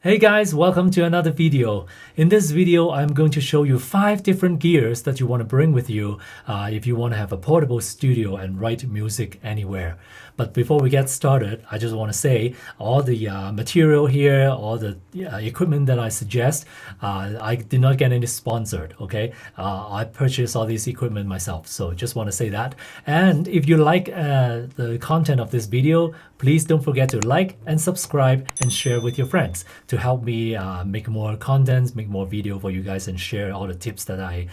Hey guys, welcome to another video. In this video, I'm going to show you 5 different gears that you want to bring with you if you want to have a portable studio and write music anywhere. But before we get started, I just want to say all the material here, all the equipment that I suggest, I did not get any sponsored, okay? I purchased all this equipment myself, so just want to say that. And if you like the content of this video, please don't forget to like and subscribe and share with your friends to help me make more contents, make more video for you guys, and share all the tips that I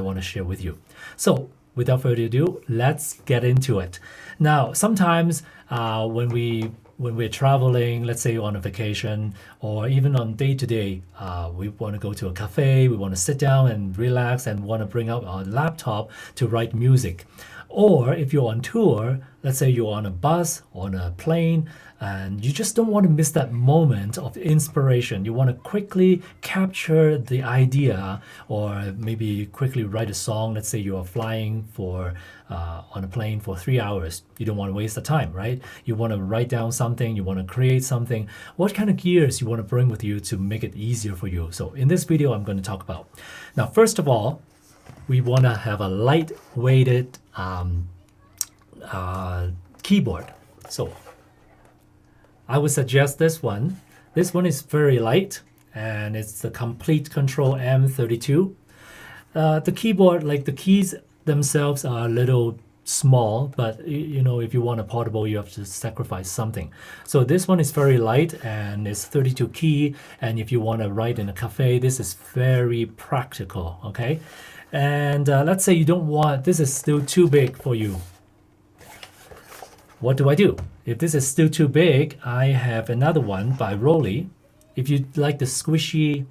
want to share with you. So without further ado, let's get into it. Now, sometimes when we're traveling, let's say on a vacation or even on day-to-day, we want to go to a cafe, we want to sit down and relax and want to bring out our laptop to write music. Or if you're on tour, let's say you're on a bus, on a plane, and you just don't want to miss that moment of inspiration. You want to quickly capture the idea or maybe quickly write a song. Let's say you are flying on a plane for 3 hours. You don't want to waste the time, right? You want to write down something, you want to create something. What kind of gears you want to bring with you to make it easier for you? So in this video, I'm going to talk about. Now, first of all, we want to have a light-weighted keyboard. So I would suggest this one. This one is very light, and it's the Komplete Control M32. The keyboard, like the keys themselves, are a little small, but you know, if you want a portable, you have to sacrifice something. So this one is very light and it's 32 key, and if you want to write in a cafe, this is very practical, okay? And let's say you don't want, this is still too big for you. What do I do? If this is still too big, I have another one by Rolly. If you like the squishy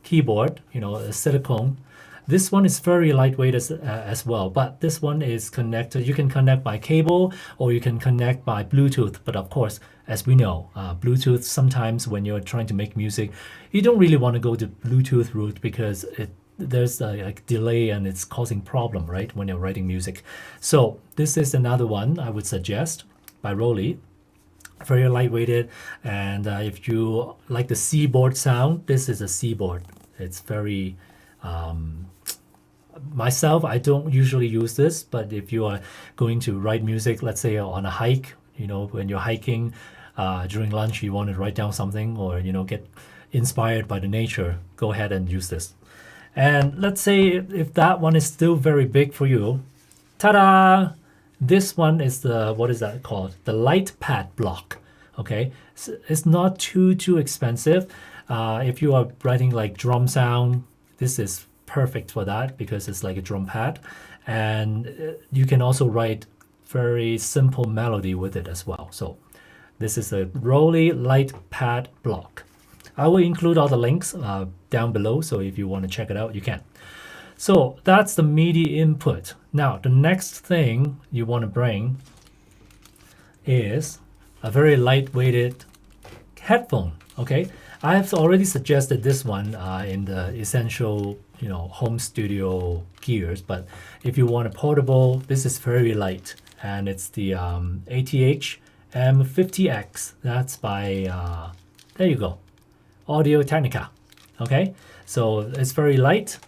keyboard, you know, a silicone, this one is very lightweight as well, but this one is connected. You can connect by cable or you can connect by Bluetooth. But of course, as we know, Bluetooth, sometimes when you're trying to make music, you don't really want to go the Bluetooth route because there's a delay and it's causing problem, right, when you're writing music. So this is another one I would suggest by Rolly. Very lightweighted, and if you like the C-board sound, this is a C-board. It's very myself, I don't usually use this, but if you are going to write music, let's say on a hike, you know, when you're hiking during lunch, you want to write down something or, you know, get inspired by the nature, go ahead and use this. And let's say if that one is still very big for you, ta-da! This one is the, what is that called? The light pad block, okay? So it's not too expensive. If you are writing like drum sound, this is perfect for that because it's like a drum pad. And you can also write very simple melody with it as well. So this is a Rolly light pad block. I will include all the links down below, so if you want to check it out, you can. So that's the MIDI input. Now, the next thing you want to bring is a very light-weighted headphone, okay? I have already suggested this one in the essential, you know, home studio gears, but if you want a portable, this is very light, and it's the ATH M50X. That's by, there you go, Audio-Technica, okay? So it's very light.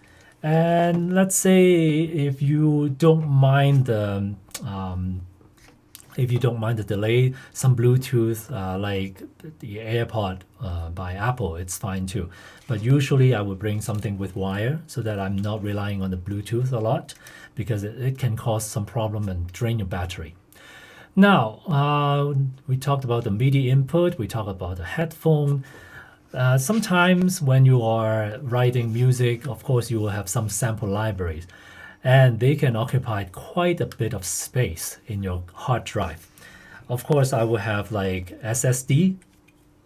And let's say if you don't mind the delay, some Bluetooth like the AirPod by Apple, it's fine too. But usually I would bring something with wire so that I'm not relying on the Bluetooth a lot because it can cause some problem and drain your battery. Now, we talked about the MIDI input, we talked about the headphone. Sometimes when you are writing music, of course, you will have some sample libraries, and they can occupy quite a bit of space in your hard drive. Of course, I will have like SSD,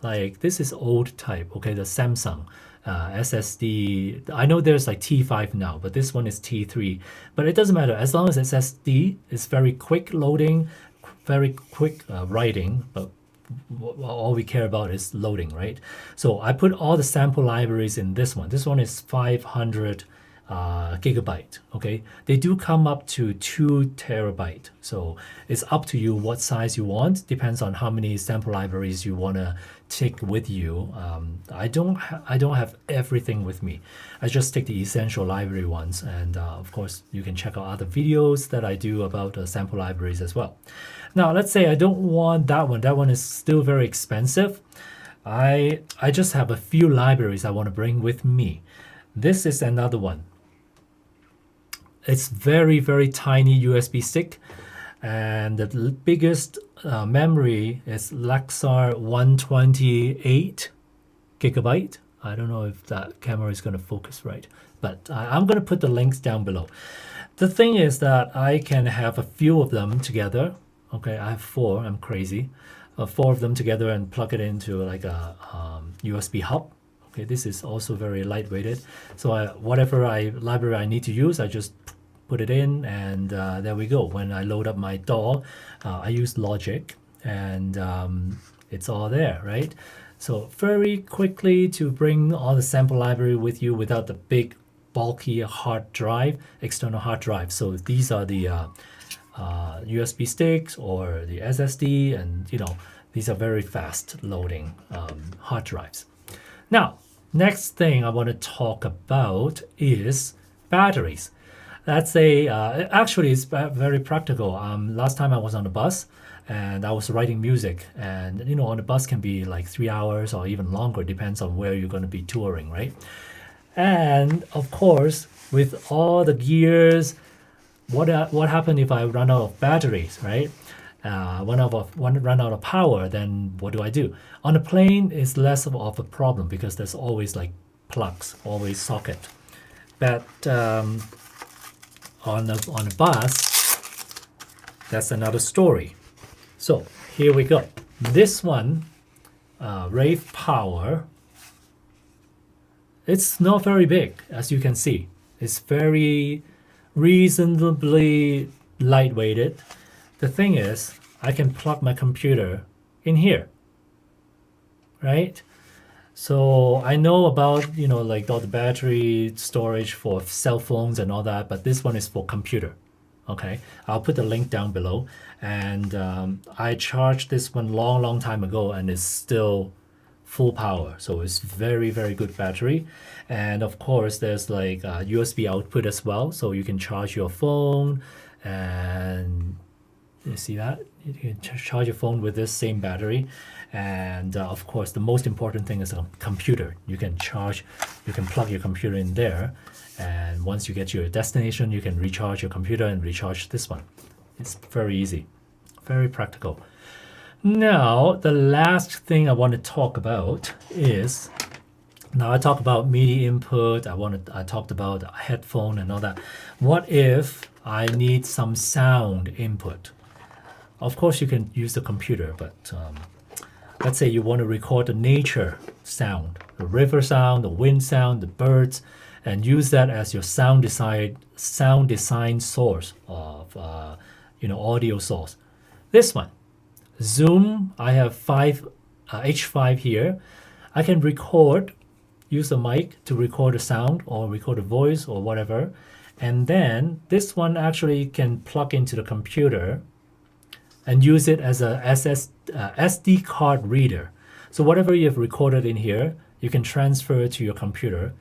like this is old type, okay, the Samsung SSD. I know there's like T5 now, but this one is T3. But it doesn't matter, as long as SSD is very quick loading, very quick writing, but all we care about is loading, right? So I put all the sample libraries in this one. This one is 500 gigabyte. Okay, they do come up to 2 terabyte. So it's up to you what size you want. Depends on how many sample libraries you want to take with you. I don't have everything with me. I just take the essential library ones, and of course you can check out other videos that I do about sample libraries as well. Now let's say I don't want that one. That one is still very expensive. I just have a few libraries I want to bring with me. This is another one. It's very, very tiny USB stick, and the biggest memory is Lexar 128 gigabyte. I don't know if that camera is going to focus right, but I'm going to put the links down below. The thing is that I can have a few of them together. Okay, I have 4. I'm crazy. 4 of them together and plug it into like a USB hub. Okay, this is also very lightweighted. So whatever library I need to use, I just put it in, and there we go. When I load up my DAW, I use Logic, and it's all there, right? So very quickly to bring all the sample library with you without the big, bulky hard drive, external hard drive. So these are the USB sticks or the SSD, and these are very fast loading hard drives. Now, next thing I want to talk about is batteries. That's actually it's very practical. Last time I was on the bus and I was writing music, and on the bus can be like 3 hours or even longer, depends on where you're going to be touring, right? And of course, with all the gears, what happened if I run out of batteries, right? Run out of power, then what do? On a plane, it's less of a problem because there's always like plugs, always socket. But on a bus, that's another story. So here we go. This one, Rave Power, it's not very big, as you can see. It's very reasonably lightweighted. The thing is, I can plug my computer in here, right? So I know about, like all the battery storage for cell phones and all that, but this one is for computer. Okay, I'll put the link down below. And I charged this one long time ago, and it's still full power. So it's very, very good battery. And of course, there's like USB output as well. So you can charge your phone, and you see that? You can charge your phone with this same battery. And of course, the most important thing is a computer. You can plug your computer in there. And once you get to your destination, you can recharge your computer and recharge this one. It's very easy, very practical. Now, the last thing I want to talk about is, now I talked about MIDI input, I talked about headphone and all that. What if I need some sound input? Of course, you can use the computer, but let's say you want to record the nature sound, the river sound, the wind sound, the birds, and use that as your sound design source of audio source. This one, Zoom, I have H5 here. I can use a mic to record a sound or record a voice or whatever. And then this one actually can plug into the computer and use it as a SD card reader. So whatever you've recorded in here, you can transfer it to your computer.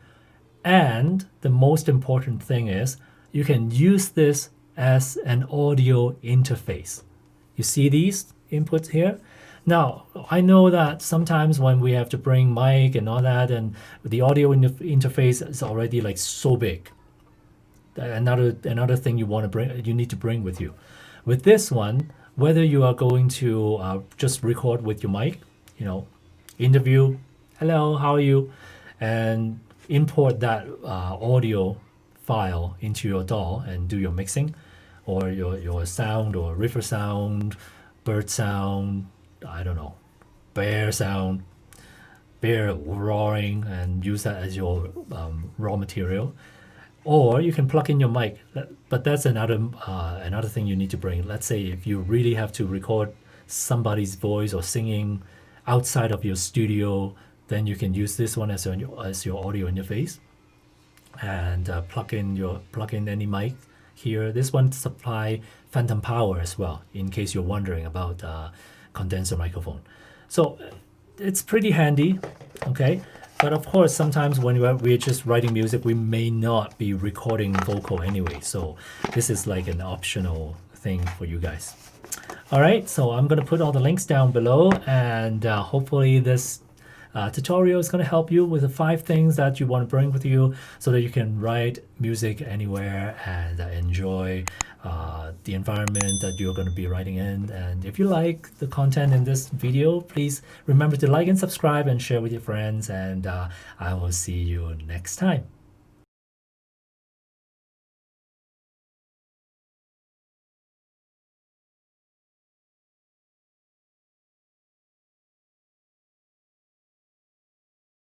And the most important thing is you can use this as an audio interface. You see these inputs here? Now, I know that sometimes when we have to bring mic and all that, and the audio interface is already like so big. Another thing you need to bring with you. With this one, whether you are going to just record with your mic, interview, hello, how are you, and import that audio file into your DAW and do your mixing, or your sound, or river sound, bird sound, I don't know, bear sound, bear roaring, and use that as your raw material. Or you can plug in your mic, but that's another thing you need to bring. Let's say if you really have to record somebody's voice or singing outside of your studio, then you can use this one as your audio interface. and plug in any mic here. This one supply phantom power as well, in case you're wondering about condenser microphone. So it's pretty handy, okay? But of course, sometimes when we're just writing music, we may not be recording vocal anyway. So this is like an optional thing for you guys. All right, so I'm gonna put all the links down below, and hopefully this tutorial is going to help you with the 5 things that you want to bring with you so that you can write music anywhere and enjoy the environment that you're going to be writing in. And if you like the content in this video, please remember to like and subscribe and share with your friends, and I will see you next time.